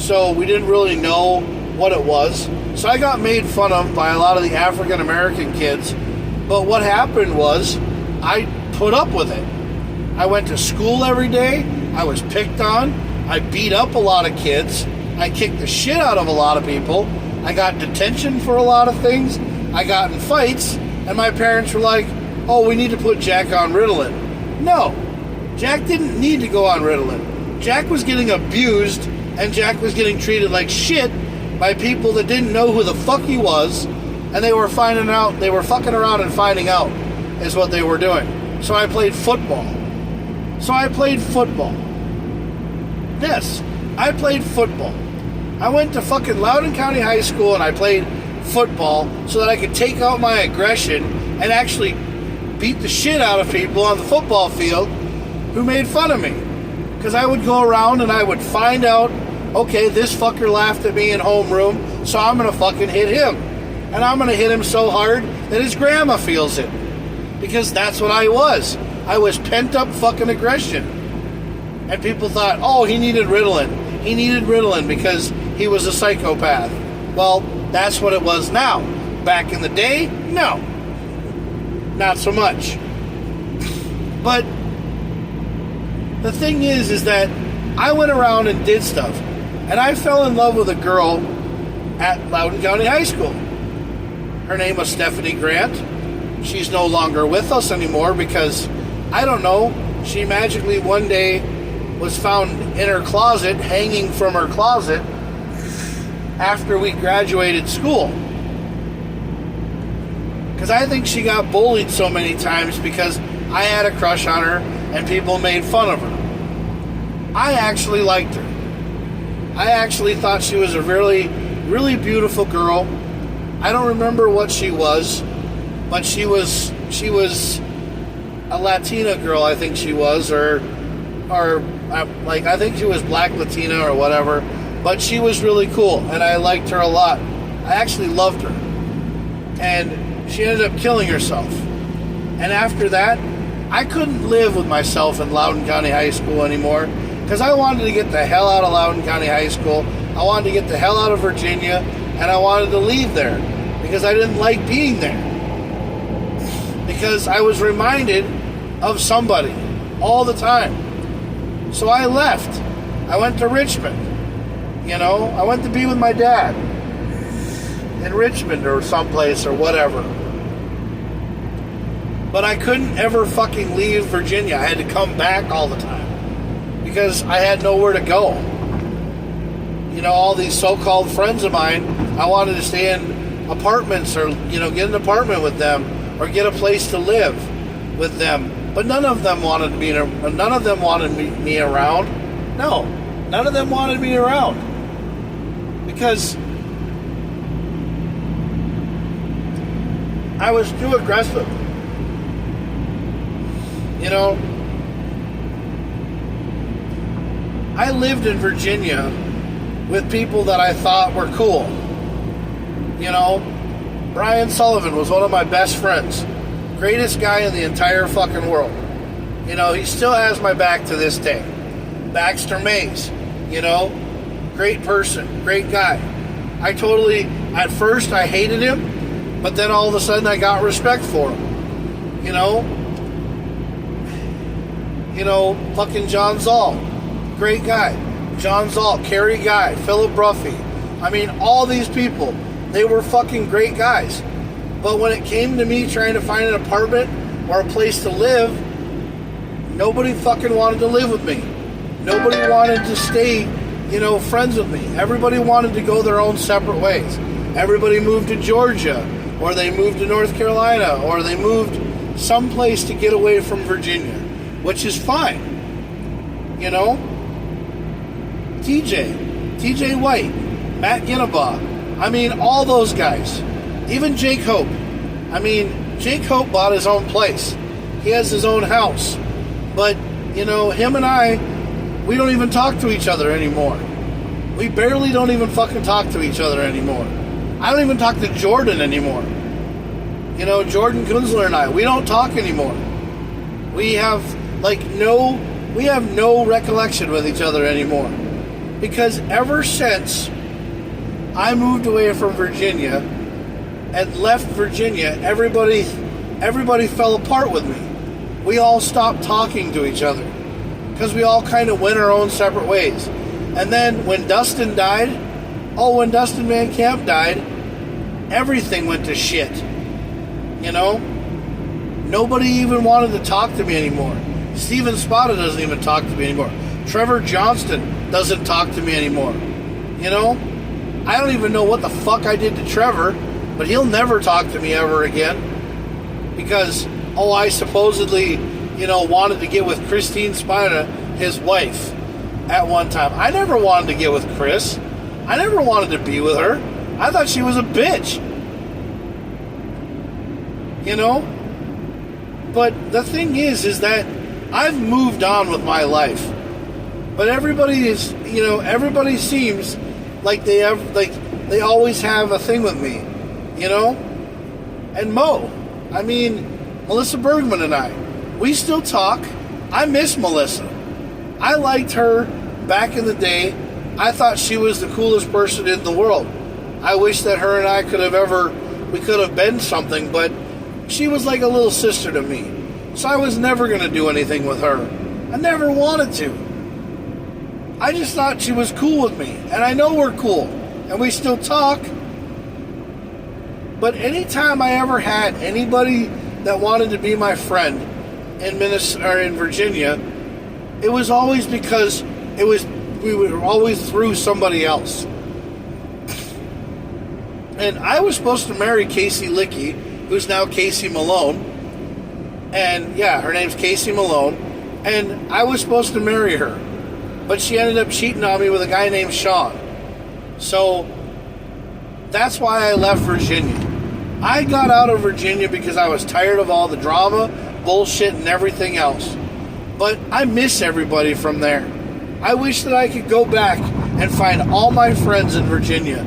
So we didn't really know what it was. So I got made fun of by a lot of the African American kids. But what happened was I put up with it. I went to school every day. I was picked on. I beat up a lot of kids. I kicked the shit out of a lot of people. I got detention for a lot of things. I got in fights. And my parents were like, oh, we need to put Jack on Ritalin. No, Jack didn't need to go on Ritalin. Jack was getting abused, and Jack was getting treated like shit by people that didn't know who the fuck he was, and they were fucking around and finding out is what they were doing. So I played football. Yes, I played football. I went to fucking Loudoun County High School and I played football so that I could take out my aggression and actually beat the shit out of people on the football field who made fun of me. Because I would go around and I would find out, okay, this fucker laughed at me in homeroom, so I'm going to fucking hit him. And I'm going to hit him so hard that his grandma feels it. Because that's what I was. I was pent up fucking aggression. And people thought, oh, he needed Ritalin. He needed Ritalin because he was a psychopath. Well, that's what it was now. Back in the day, no. Not so much. But the thing is that I went around and did stuff. And I fell in love with a girl at Loudoun County High School. Her name was Stephanie Grant. She's no longer with us anymore because, I don't know, she magically one day was found in her closet, hanging from her closet, after we graduated school. Because I think she got bullied so many times because I had a crush on her and people made fun of her. I actually liked her. I actually thought she was a really, really beautiful girl. I don't remember what she was, but she was a Latina girl, I think she was, or I think she was Black Latina or whatever, but she was really cool, and I liked her a lot. I actually loved her. And she ended up killing herself. And after that, I couldn't live with myself in Loudoun County High School anymore, because I wanted to get the hell out of Loudoun County High School. I wanted to get the hell out of Virginia, and I wanted to leave there, because I didn't like being there. Because I was reminded of somebody all the time. So I left. I went to Richmond. I went to be with my dad in Richmond or someplace or whatever. But I couldn't ever fucking leave Virginia. I had to come back all the time because I had nowhere to go. All these so-called friends of mine, I wanted to stay in apartments or, get an apartment with them or get a place to live with them. But none of them wanted me around. No, none of them wanted me around. Because I was too aggressive. I lived in Virginia with people that I thought were cool. Brian Sullivan was one of my best friends. Greatest guy in the entire fucking world. He still has my back to this day. Baxter Mays, great person, great guy. At first I hated him, but then all of a sudden I got respect for him. Fucking John Zoll, great guy. John Zoll, Kerry Guy, Philip Bruffy. I mean, all these people, they were fucking great guys. But when it came to me trying to find an apartment or a place to live, nobody fucking wanted to live with me. Nobody wanted to stay, friends with me. Everybody wanted to go their own separate ways. Everybody moved to Georgia or they moved to North Carolina, or they moved someplace to get away from Virginia, which is fine. You know? TJ White, Matt Ginnebaugh. I mean, all those guys. Even Jake Hope. I mean, Jake Hope bought his own place. He has his own house. But, you know, him and I, we don't even talk to each other anymore. We barely don't even fucking talk to each other anymore. I don't even talk to Jordan anymore. You know, Jordan Kunzler and I, we don't talk anymore. We have, no recollection with each other anymore. Because ever since I moved away from Virginia and left Virginia, everybody fell apart with me. We all stopped talking to each other because we all kind of went our own separate ways. And then when Dustin Van Camp died, everything went to shit. You know? Nobody even wanted to talk to me anymore. Steven Spada doesn't even talk to me anymore. Trevor Johnston doesn't talk to me anymore. You know? I don't even know what the fuck I did to Trevor, but he'll never talk to me ever again. Because, I supposedly, wanted to get with Christine Spada, his wife, at one time. I never wanted to get with Chris. I never wanted to be with her. I thought she was a bitch. You know? But the thing is that I've moved on with my life. But everybody seems like they always have a thing with me, you know? And Melissa Bergman and I, we still talk. I miss Melissa. I liked her back in the day. I thought she was the coolest person in the world. I wish that her and I could have been something, but she was like a little sister to me. So I was never going to do anything with her. I never wanted to. I just thought she was cool with me. And I know we're cool. And we still talk. But anytime I ever had anybody that wanted to be my friend in Virginia, it was always because we were always through somebody else. And I was supposed to marry Casey Lickey, who's now Casey Malone. And yeah, her name's Casey Malone. And I was supposed to marry her. But she ended up cheating on me with a guy named Sean. So that's why I left Virginia. I got out of Virginia because I was tired of all the drama, bullshit, and everything else. But I miss everybody from there. I wish that I could go back and find all my friends in Virginia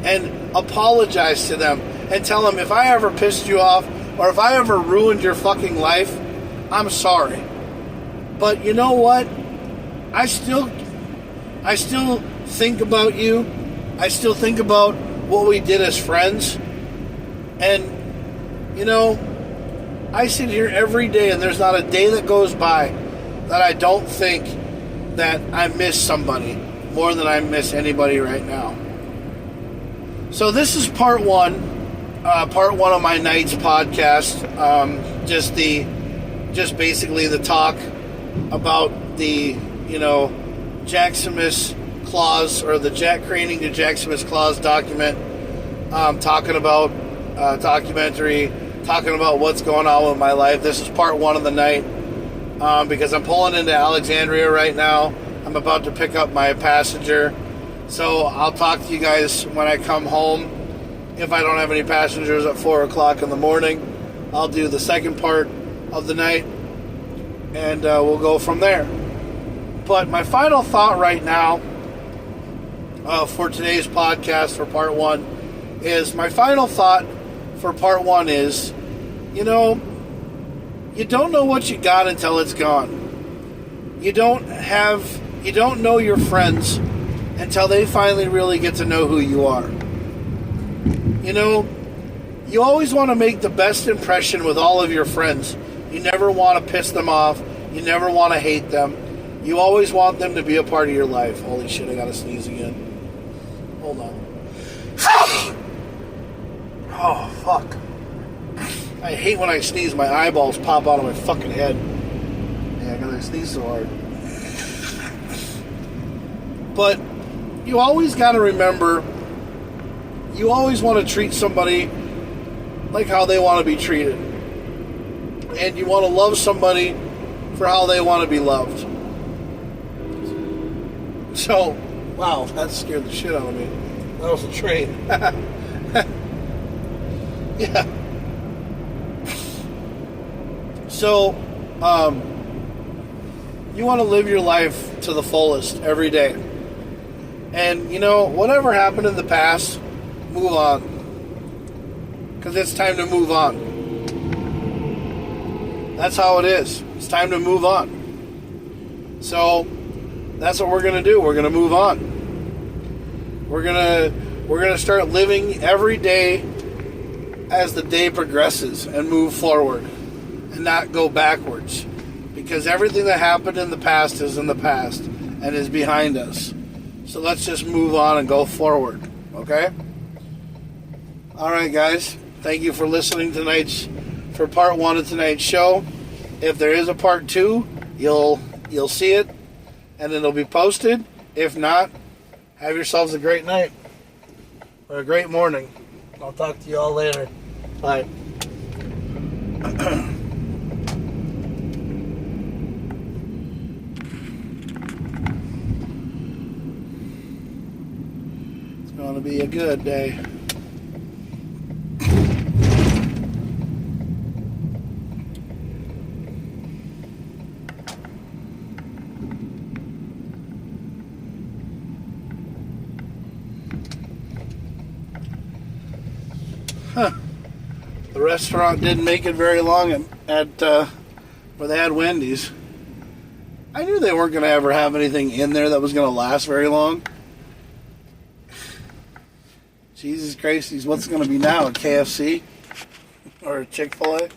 and apologize to them and tell them, if I ever pissed you off or if I ever ruined your fucking life, I'm sorry. But you know what? I still think about you. I still think about what we did as friends. And, I sit here every day and there's not a day that goes by that I don't think that I miss somebody more than I miss anybody right now. So this is part one of my Nights podcast. Just basically the talk about the, Jack Smith Claus, or the Jack Craning to Jack Smith Claus document, talking about documentary, talking about what's going on with my life. This is part one of the night, because I'm pulling into Alexandria right now. I'm about to pick up my passenger, so I'll talk to you guys when I come home. If I don't have any passengers at 4 o'clock in the morning, I'll do the second part of the night, and we'll go from there. But my final thought right now for today's podcast for part one is, you don't know what you got until it's gone. You don't know your friends until they finally really get to know who you are. You always want to make the best impression with all of your friends. You never want to piss them off. You never want to hate them. You always want them to be a part of your life. Holy shit, I gotta sneeze again. Hold on. Oh, fuck. I hate when I sneeze, my eyeballs pop out of my fucking head. Yeah, I gotta sneeze so hard. But you always gotta remember, you always want to treat somebody like how they want to be treated. And you want to love somebody for how they want to be loved. So, wow, that scared the shit out of me. That was a train. Yeah. So, you want to live your life to the fullest every day. And, you know, whatever happened in the past, move on. Because it's time to move on. That's how it is. It's time to move on. So, that's what we're going to do. We're going to move on. We're going to start living every day as the day progresses and move forward and not go backwards. Because everything that happened in the past is in the past and is behind us. So let's just move on and go forward. Okay? All right, guys. Thank you for listening for part 1 of tonight's show. If there is a part 2, you'll see it and it'll be posted. If not, have yourselves a great night or a great morning. I'll talk to you all later. Bye. It's going to be a good day. Huh. The restaurant didn't make it very long at where they had Wendy's. I knew they weren't going to ever have anything in there that was going to last very long. Jesus Christ, what's it going to be now? A KFC? Or a Chick-fil-A?